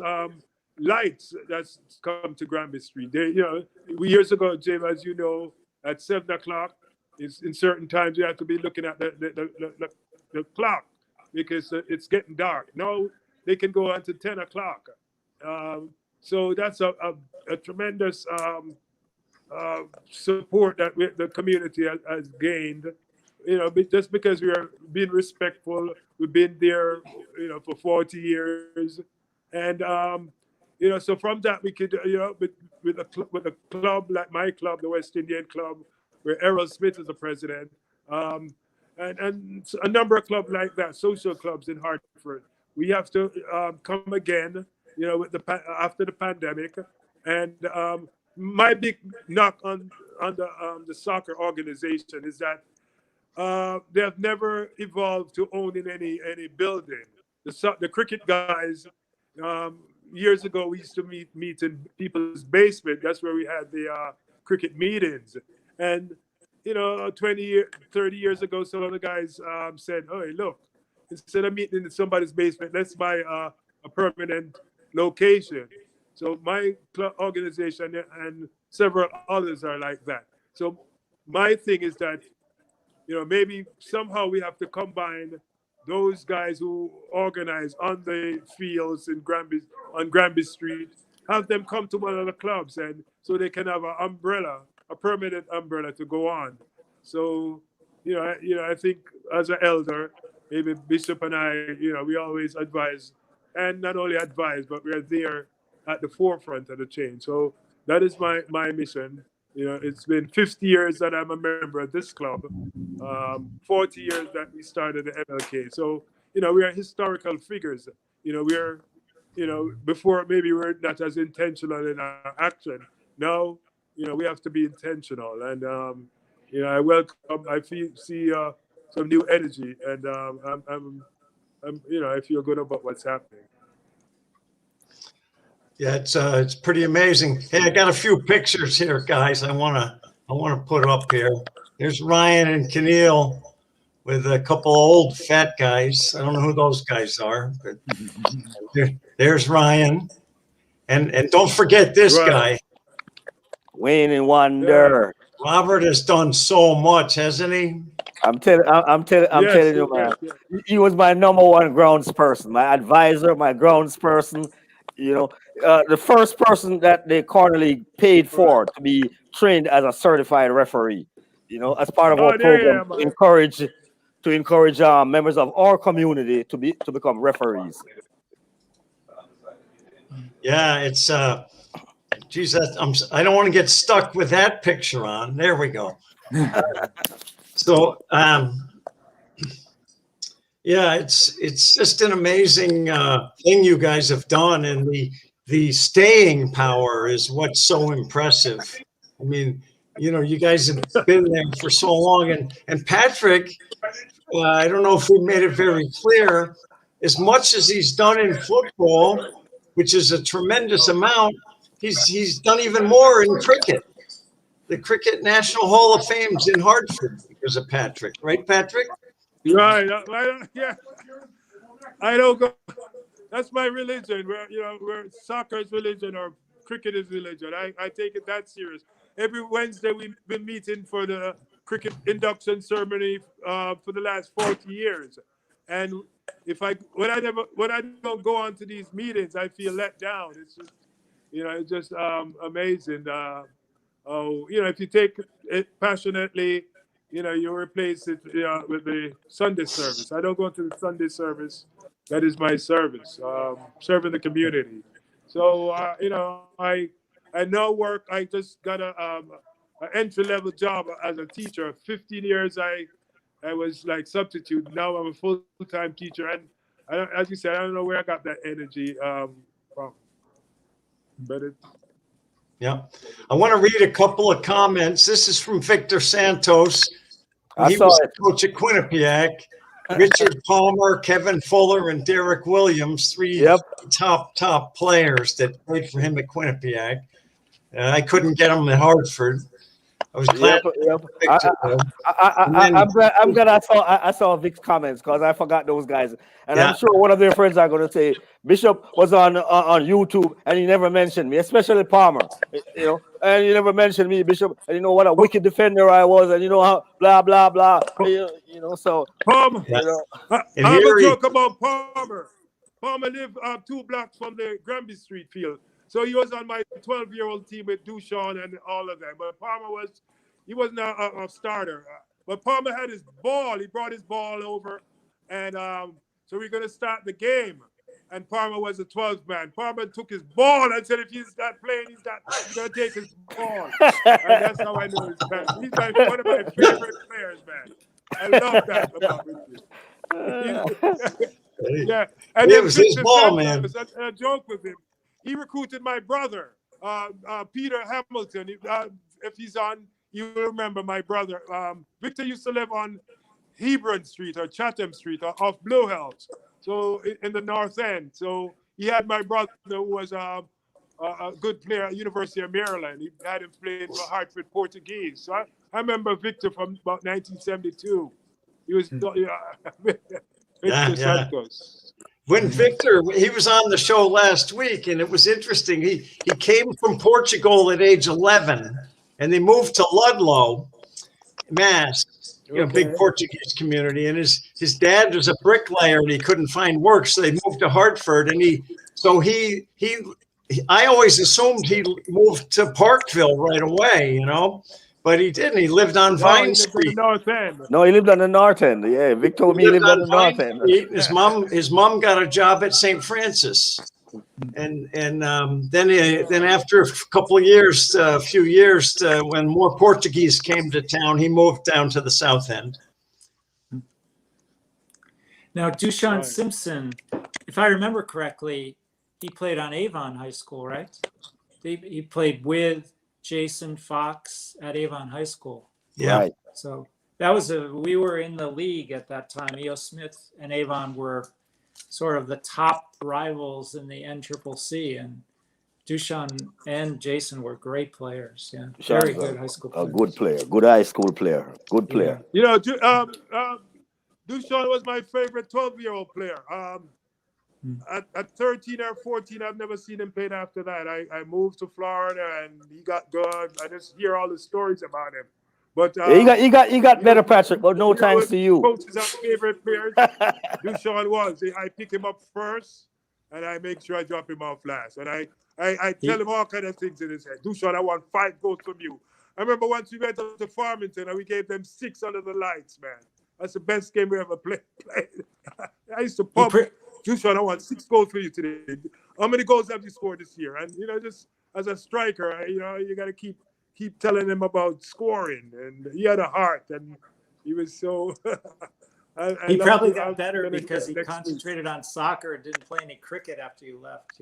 lights that's come to Granby Street. Years ago, Jim, as you know, at 7 o'clock, in certain times you have to be looking at the clock because it's getting dark. Now they can go on to 10 o'clock. So that's a tremendous support that the community has gained. Just because we are being respectful, we've been there, for 40 years, and so from that we could, with a club like my club, the West Indian Club, where Errol Smith is the president, and a number of clubs like that, social clubs in Hartford. We have to come again, with after the pandemic, and my big knock on the soccer organization is that they have never evolved to owning any building. The cricket guys, years ago, we used to meet in people's basement. That's where we had the cricket meetings. And, 30 years ago, some of the guys said, hey, look, instead of meeting in somebody's basement, let's buy a permanent location. So my club organization and several others are like that. So my thing is that, maybe somehow we have to combine those guys who organize on the fields on Granby Street, have them come to one of the clubs, and so they can have a permanent umbrella to go on. So, I think as an elder, maybe Bishop and I, we always advise, and not only advise, but we're there at the forefront of the change. So that is my mission. It's been 50 years that I'm a member of this club, 40 years that we started the MLK. So, we are historical figures. We're, before maybe we're not as intentional in our action. Now, we have to be intentional. And, I see some new energy, and I feel good about what's happening. Yeah, it's pretty amazing. Hey, I got a few pictures here, guys. I wanna put up here. There's Ryan and Keneal with a couple of old fat guys. I don't know who those guys are, but there's Ryan, and don't forget this guy, Wayne and Wonder. Robert has done so much, hasn't he? I'm telling you, man. He was my number one grounds person, my advisor, my grounds person. The first person that the corner league paid for to be trained as a certified referee. As part of our program to encourage members of our community to become referees. Yeah, it's geez, I don't want to get stuck with that picture on. There we go. So yeah, it's just an amazing thing you guys have done, and the staying power is what's so impressive. I mean, you guys have been there for so long, and Patrick, I don't know if we made it very clear, as much as he's done in football, which is a tremendous amount, he's done even more in cricket. The Cricket National Hall of Fame's in Hartford because of Patrick, right, Patrick? Right. Yeah. I don't go. That's my religion. Where soccer is religion or cricket is religion. I take it that serious. Every Wednesday we've been meeting for the cricket induction ceremony for the last 40 years. And when I don't go on to these meetings, I feel let down. It's just, it's just amazing. If you take it passionately, you replace it with the Sunday service. I don't go to the Sunday service. That is my service, serving the community. So, I I now work. I just got an entry-level job as a teacher. 15 years I was like substitute. Now I'm a full-time teacher, and as you said, I don't know where I got that energy from, but it. Yeah. I want to read a couple of comments. This is from Victor Santos. He was the coach at Quinnipiac. Richard Palmer, Kevin Fuller, and Derek Williams, three top players that played for him at Quinnipiac. I couldn't get them at Hartford. I was glad. I'm glad I saw Vic's comments because I forgot those guys, and I'm sure one of their friends are going to say Bishop was on YouTube and he never mentioned me, especially Palmer, and he never mentioned me, Bishop, and you know what a wicked defender I was, and you know how blah blah blah, so Palmer. I have a joke about Palmer. Palmer lived 2 blocks from the Granby Street field. So he was on my 12-year-old team with Dushan and all of them. But Palmer he wasn't a starter. But Palmer had his ball. He brought his ball over. And so we're going to start the game. And Palmer was a 12th man. Palmer took his ball and said, if he's not playing, he's going to take his ball. And that's how I know he's bad. He's one of my favorite players, man. I love that about him. Yeah. And it was his ball, man. A joke with him. He recruited my brother, Peter Hamilton. If he's on, you will remember my brother. Victor used to live on Hebron Street or Chatham Street off Blue House, so in the North End. So he had my brother who was a good player at University of Maryland. He had him playing for Hartford Portuguese. So I remember Victor from about 1972. He was Victor Santos. When Victor, he was on the show last week, and it was interesting. He came from Portugal at age 11, and they moved to Ludlow, Mass, big Portuguese community. And his dad was a bricklayer, and he couldn't find work, so they moved to Hartford. And I always assumed he moved to Parkville right away, But he didn't. He lived on Vine Street. No, he lived on the North End. Yeah, Vic told me he lived on the North End. His mom got a job at St. Francis, and then after a couple of years, a few years, when more Portuguese came to town, he moved down to the South End. Now, Dushan Simpson, if I remember correctly, he played on Avon High School, right? He played with Jason Fox at Avon High School. Yeah. Right. So that we were in the league at that time. E.O. Smith and Avon were sort of the top rivals in the NCCC, and Dushan and Jason were great players. Yeah. Very good high school players. A good player, good high school player, good player. Yeah. Dushan was my favorite 12-year-old player. At 13 or 14, I've never seen him play after that. I moved to Florida and he got good. I just hear all the stories about him. But he got better, Patrick, but no thanks to you. Coaches are favorite players. Dushan was. I pick him up first and I make sure I drop him off last. And I tell him all kind of things in his head. Dushan, I want 5 goals from you. I remember once we went up to Farmington and we gave them 6 under the lights, man. That's the best game we ever played. I used to pump. Dushan, I want 6 goals for you today. How many goals have you scored this year? And just as a striker, you got to keep telling him about scoring. And he had a heart, and he was so. He probably got better because he concentrated on soccer and didn't play any cricket after you left.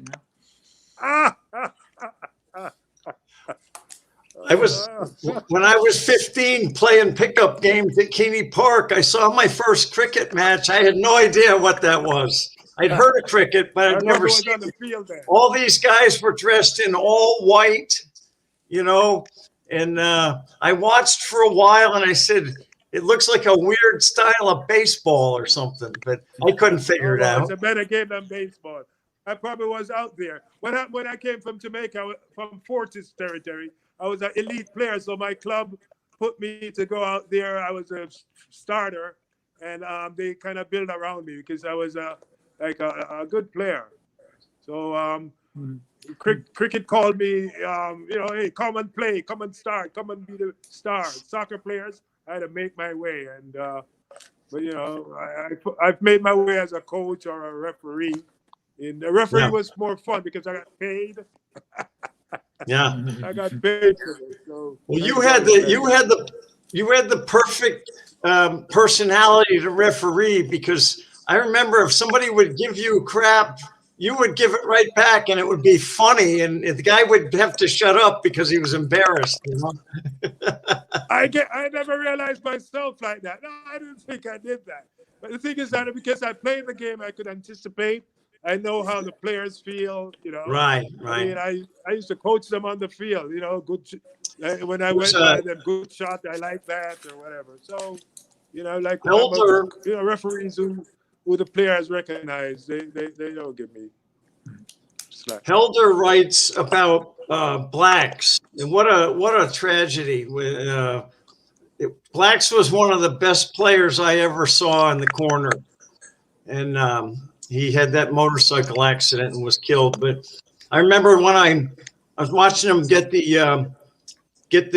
When I was 15 playing pickup games at Keeney Park, I saw my first cricket match. I had no idea what that was. I'd heard of cricket, but I'd never seen it. All these guys were dressed in all white, and I watched for a while and I said, it looks like a weird style of baseball or something, but I couldn't figure it out. It's a better game than baseball. I probably was out there. When I came from Jamaica, from Fortis territory, I was an elite player, so my club put me to go out there. I was a starter, and they kind of built around me because I was a good player. So cricket called me, hey, come and play, come and start, come and be the star. Soccer players, I had to make my way, and I've made my way as a coach or a referee. And the referee was more fun because I got paid. Yeah. I got paid for it. So Well, thank you God had it's better. you had the perfect personality to referee, because I remember if somebody would give you crap, you would give it right back, and it would be funny, and the guy would have to shut up because he was embarrassed. You know? I never realized myself like that. No, I didn't think I did that. But the thing is that because I played the game, I could anticipate. I know how the players feel. Right, I right. mean, I used to coach them on the field. Good. When I Was, went by them, good shot. I like that or whatever. So, like Elder referees who the players recognize, they don't give me slack. Helder writes about blacks, and what a tragedy. Blacks was one of the best players I ever saw in the corner, and he had that motorcycle accident and was killed. But I remember when I was watching him get the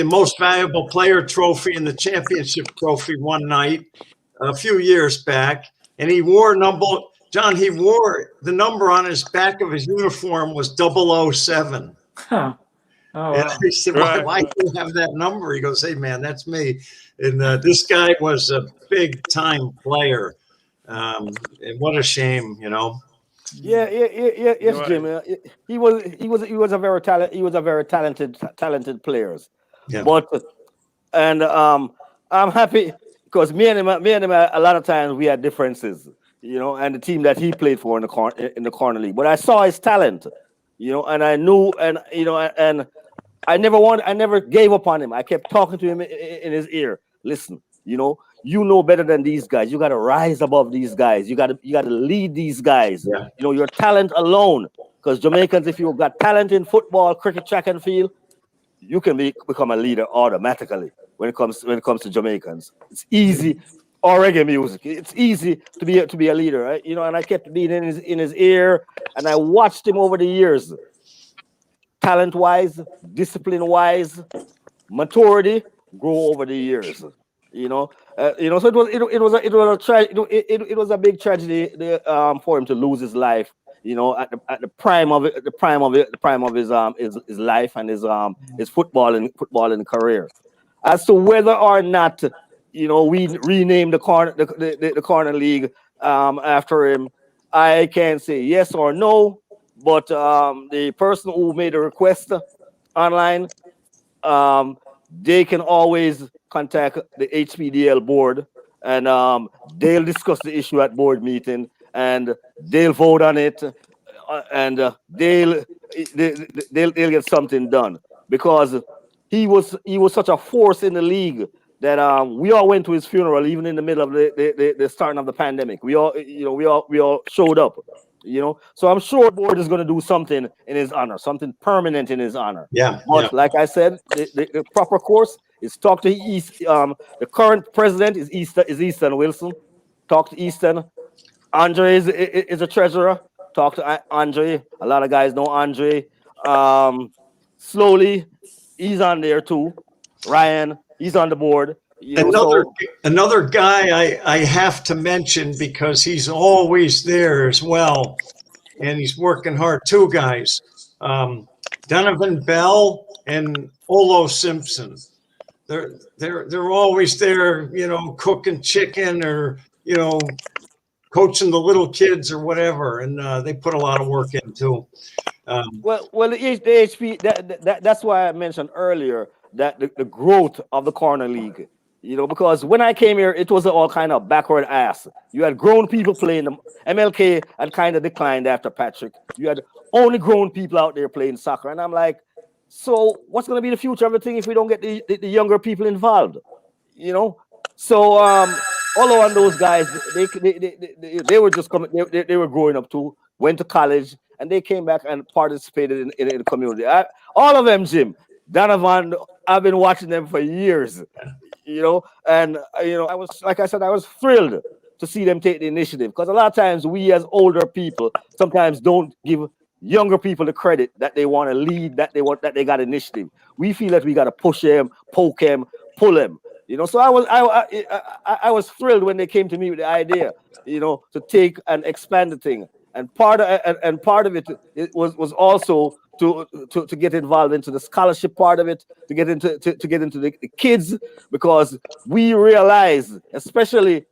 most valuable player trophy and the championship trophy one night a few years back, and he wore he wore the number on his back of his uniform was 007. Huh. Oh, And wow. I said, why do you have that number? He goes, hey, man, that's me. And this guy was a big time player. And what a shame, Yes, Jim. He was a very talented player. Yeah. But I'm happy because me and him a lot of times we had differences, and the team that he played for in the corner league. But I saw his talent, and I knew, and I never gave up on him. I kept talking to him in his ear. Listen, you know better than these guys. You got to rise above these guys. You got to lead these guys. Yeah. Your talent alone. Because Jamaicans, if you've got talent in football, cricket, track and field, you can become a leader automatically when it comes to Jamaicans. It's easy. Or reggae music. It's easy to be a leader, right? And I kept being in his ear, and I watched him over the years. Talent-wise, discipline-wise, maturity grow over the years. So it was a big tragedy for him to lose his life. At the prime of it, the prime of his life and his footballing career. As to whether or not we rename the corner league after him, I can't say yes or no. But the person who made a request online, they can always contact the HPDL board, and they'll discuss the issue at board meeting, and they'll vote on it, and they'll get something done, because he was such a force in the league that we all went to his funeral, even in the middle of the starting of the pandemic. We all showed up. So I'm sure the board is going to do something in his honor, something permanent in his honor. Yeah. But like I said, the proper course is talk to the current president is Easton Wilson. Talk to Easton. Andre is a treasurer. Talk to Andre. A lot of guys know Andre. Slowly, he's on there too. Ryan, he's on the board. Another guy I have to mention, because he's always there as well, and he's working hard. Two guys, Donovan Bell and Olo Simpson. They're always there, cooking chicken or coaching the little kids or whatever, and they put a lot of work in too. The HP that's why I mentioned earlier that the growth of the corner league. Because when I came here, it was all kind of backward ass. You had grown people playing them. MLK had kind of declined after Patrick. You had only grown people out there playing soccer. And I'm like, so what's going to be the future of the thing if we don't get the younger people involved? So Olo and those guys, they were just coming. They were growing up too. Went to college, and they came back and participated in the community. All of them, Jim, Donovan. I've been watching them for years. And I was thrilled to see them take the initiative, because a lot of times we as older people sometimes don't give younger people the credit that they want to lead, that they got initiative. We feel that we got to push them, poke them, pull them. So I was thrilled when they came to me with the idea, to take and expand the thing. And part of it was also to get involved into the scholarship part of it, to get into the kids, because we realize, especially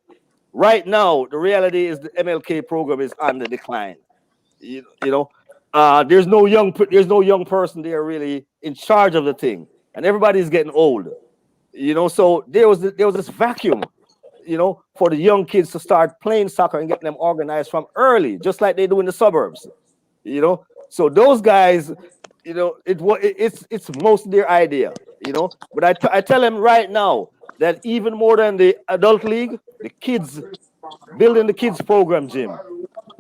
right now, the reality is the MLK program is on the decline. You know, there's no young person there really in charge of the thing, and everybody's getting old. So there was this vacuum, for the young kids to start playing soccer and getting them organized from early, just like they do in the suburbs. So those guys, it's most their idea. But I tell them right now that even more than the adult league, the kids, building the kids program, Jim,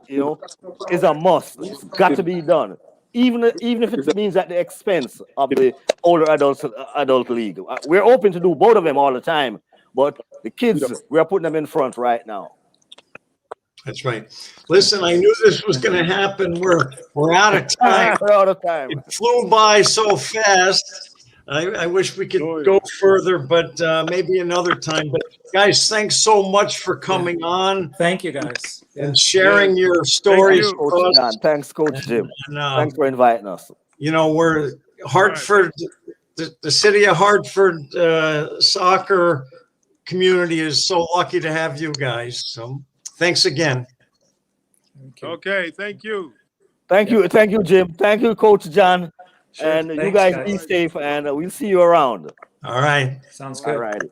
is a must. It's got to be done, even if it means at the expense of the older adult league. We're open to do both of them all the time, but the kids, we are putting them in front right now. That's right. Listen, I knew this was going to happen. We're out of time. We're out of time. It flew by so fast. I wish we could go further, but maybe another time. But guys, thanks so much for coming on. Thank you, guys. And sharing your stories. Coach John. Thanks, Coach Jim. Thanks for inviting us. We're Hartford, the city of Hartford soccer community is so lucky to have you guys. So thanks again. Okay, thank you. Thank you, Jim. Thank you, Coach John. Sure. And thanks, you guys be safe, and we'll see you around. All right. Sounds good. All right.